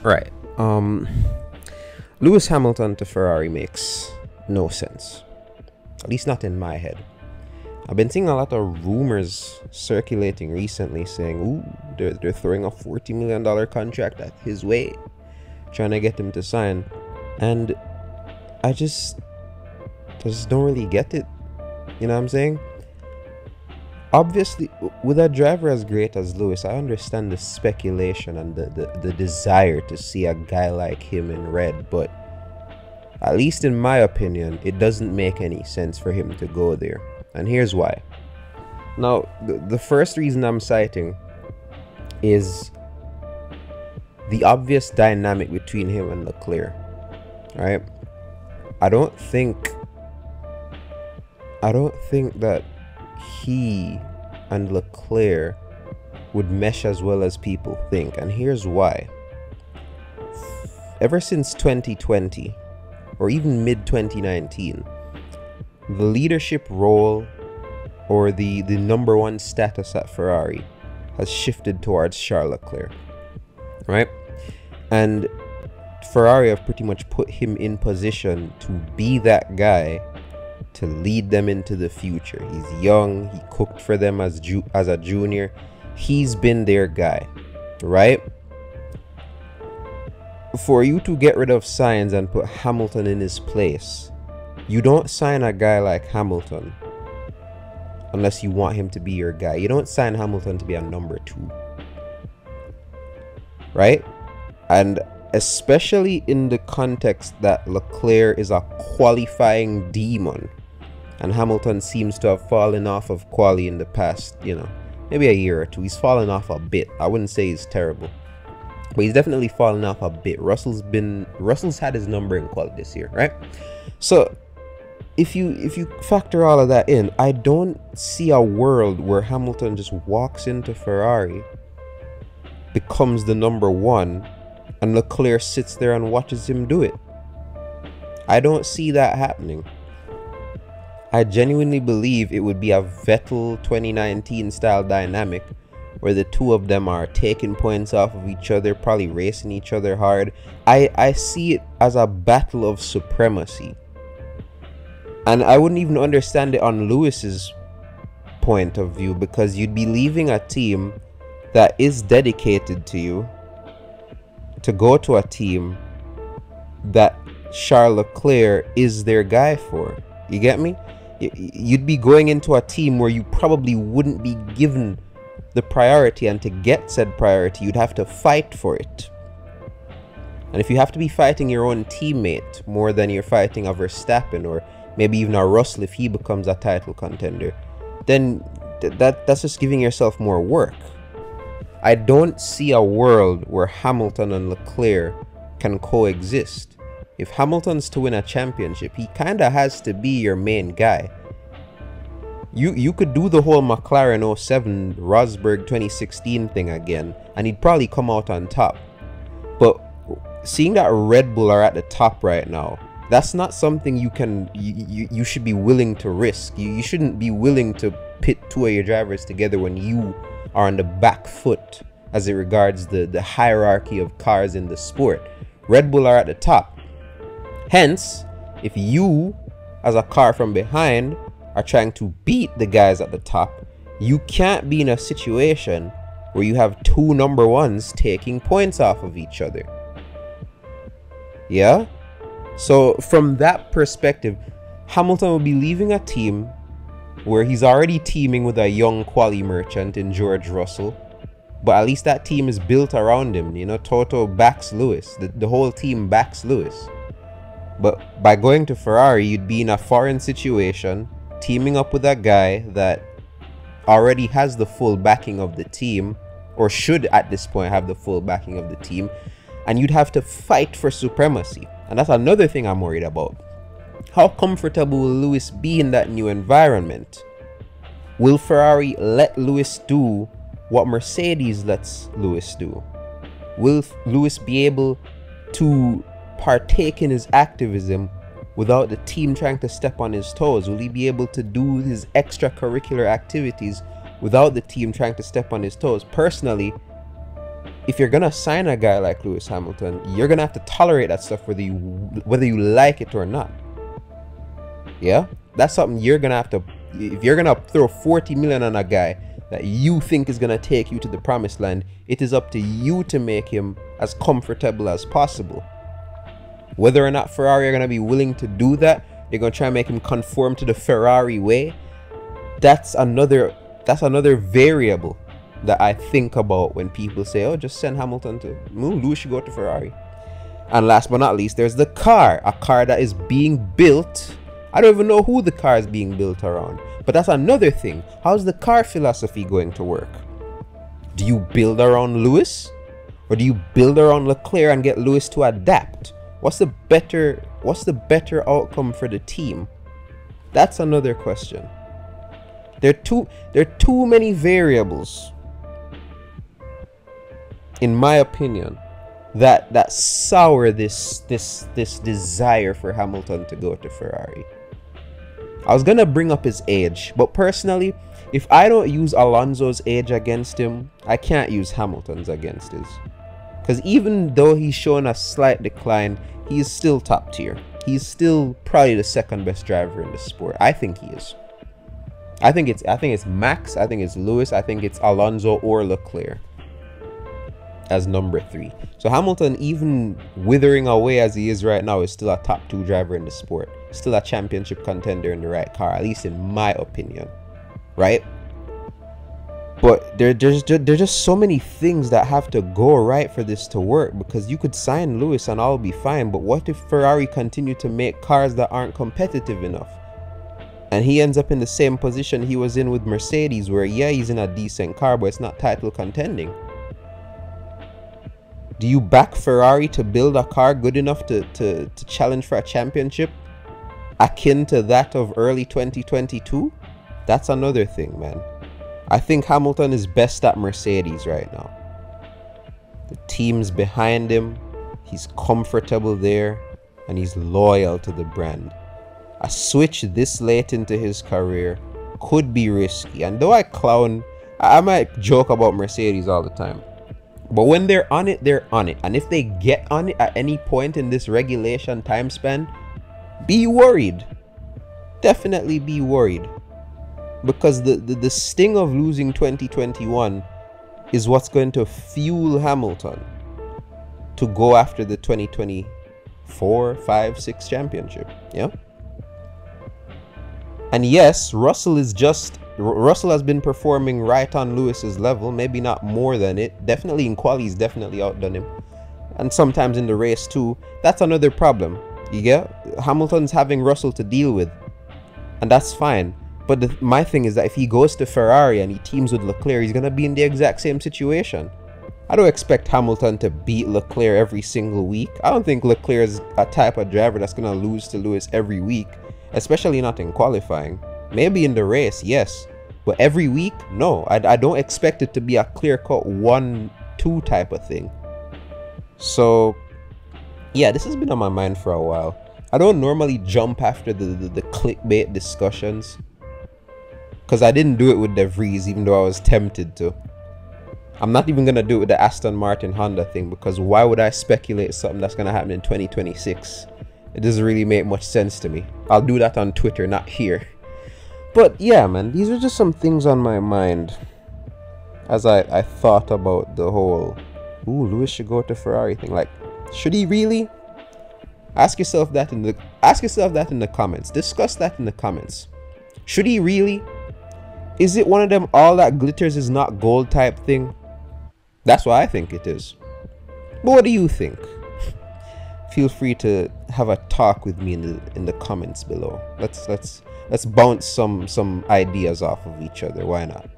Right. Lewis Hamilton to Ferrari makes no sense. At least not in my head. I've been seeing a lot of rumors circulating recently saying, ooh, they're throwing a $40 million contract at his way, trying to get him to sign. And I just don't really get it. You know what I'm saying? Obviously, with a driver as great as Lewis, I understand the speculation and the desire to see a guy like him in red, but at least in my opinion, it doesn't make any sense for him to go there. And here's why. Now, the first reason I'm citing is the obvious dynamic between him and Leclerc, right? I don't think that he and Leclerc would mesh as well as people think, and here's why. Ever since 2020, or even mid-2019, the leadership role or the number one status at Ferrari has shifted towards Charles Leclerc, right? And Ferrari have pretty much put him in position to be that guy to lead them into the future. He's young, he cooked for them as a junior. He's been their guy, right? For you to get rid of Sainz and put Hamilton in his place, you don't sign a guy like Hamilton unless you want him to be your guy. You don't sign Hamilton to be a number 2, right? And especially in the context that Leclerc is a qualifying demon and Hamilton seems to have fallen off of quali in the past, maybe a year or two. He's fallen off a bit. I wouldn't say he's terrible, but he's definitely fallen off a bit. Russell's had his number in quali this year, right? So if you factor all of that in, I don't see a world where Hamilton just walks into Ferrari, becomes the number 1, and Leclerc sits there and watches him do it. I don't see that happening. I genuinely believe it would be a Vettel 2019 style dynamic where the two of them are taking points off of each other, probably racing each other hard. I see it as a battle of supremacy. And I wouldn't even understand it on Lewis's point of view, because you'd be leaving a team that is dedicated to you to go to a team that Charles Leclerc is their guy for. You get me? You'd be going into a team where you probably wouldn't be given the priority, and to get said priority, you'd have to fight for it. And if you have to be fighting your own teammate more than you're fighting a Verstappen, or maybe even a Russell if he becomes a title contender, then that's just giving yourself more work. I don't see a world where Hamilton and Leclerc can coexist. If Hamilton's to win a championship, he kind of has to be your main guy. You could do the whole McLaren 07 Rosberg 2016 thing again, and he'd probably come out on top. But seeing that Red Bull are at the top right now, that's not something you should be willing to risk. You shouldn't be willing to pit two of your drivers together when you are on the back foot as it regards the hierarchy of cars in the sport. Red Bull are at the top. Hence, if you, as a car from behind, are trying to beat the guys at the top, you can't be in a situation where you have two number 1s taking points off of each other. Yeah? So from that perspective, Hamilton will be leaving a team where he's already teaming with a young quali merchant in George Russell, but at least that team is built around him. Toto backs Lewis. The whole team backs Lewis. But by going to Ferrari, you'd be in a foreign situation, teaming up with a guy that already has the full backing of the team, or should at this point have the full backing of the team, and you'd have to fight for supremacy. And that's another thing I'm worried about. How comfortable will Lewis be in that new environment? Will Ferrari let Lewis do what Mercedes lets Lewis do? Will Lewis be able to partake in his activism without the team trying to step on his toes? Will he be able to do his extracurricular activities without the team trying to step on his toes? Personally, if you're gonna sign a guy like Lewis Hamilton, you're gonna have to tolerate that stuff whether you like it or not. Yeah, that's something you're gonna have to. If you're gonna throw 40 million on a guy that you think is gonna take you to the promised land, it is up to you to make him as comfortable as possible. Whether or not Ferrari are gonna be willing to do that, they're gonna try and make him conform to the Ferrari way. That's another variable that I think about when people say, oh, just send Hamilton to Lewis should go to Ferrari. And last but not least, there's the car, a car that is being built. I don't even know who the car is being built around, but that's another thing. How's the car philosophy going to work? Do you build around Lewis, or do you build around Leclerc and get Lewis to adapt? What's the better outcome for the team? That's another question. There are too many variables, in my opinion, that sour this desire for Hamilton to go to Ferrari. I was gonna bring up his age, but personally, if I don't use Alonso's age against him, I can't use Hamilton's against his. Because even though he's shown a slight decline, he's still top tier. He's still probably the second best driver in the sport. I think he is. I think it's Max, I think it's Lewis, I think it's Alonso or Leclerc as number 3. So Hamilton, even withering away as he is right now, is still a top 2 driver in the sport. Still a championship contender in the right car, at least in my opinion. Right? But there's just so many things that have to go right for this to work, because you could sign Lewis and all be fine, but what if Ferrari continue to make cars that aren't competitive enough? And he ends up in the same position he was in with Mercedes, where yeah, he's in a decent car, but it's not title contending. Do you back Ferrari to build a car good enough to challenge for a championship akin to that of early 2022? That's another thing, man. I think Hamilton is best at Mercedes right now. The team's behind him, he's comfortable there, and he's loyal to the brand. A switch this late into his career could be risky. And though I might joke about Mercedes all the time, but when they're on it, they're on it. And if they get on it at any point in this regulation time span, be worried. Definitely be worried. Because the sting of losing 2021 is what's going to fuel Hamilton to go after the 2024, 5, 6 championship. Yeah. And yes, Russell has been performing right on Lewis's level, maybe not more than it. Definitely in quali, he's definitely outdone him. And sometimes in the race too. That's another problem. You get? Hamilton's having Russell to deal with. And that's fine. But my thing is that if he goes to Ferrari and he teams with Leclerc, he's going to be in the exact same situation. I don't expect Hamilton to beat Leclerc every single week. I don't think Leclerc is a type of driver that's going to lose to Lewis every week. Especially not in qualifying. Maybe in the race, yes. But every week, no. I don't expect it to be a clear-cut 1-2 type of thing. So, yeah, this has been on my mind for a while. I don't normally jump after the clickbait discussions, because I didn't do it with De Vries, even though I was tempted to. I'm not even going to do it with the Aston Martin Honda thing, because why would I speculate something that's going to happen in 2026? It doesn't really make much sense to me. I'll do that on Twitter, not here. But yeah, man, these are just some things on my mind as I thought about the whole, ooh, Lewis should go to Ferrari thing. Like, should he really? Ask yourself that in the comments. Discuss that in the comments. Should he really? Is it one of them all that glitters is not gold type thing? That's what I think it is. But what do you think? Feel free to have a talk with me in the comments below. Let's bounce some ideas off of each other. Why not?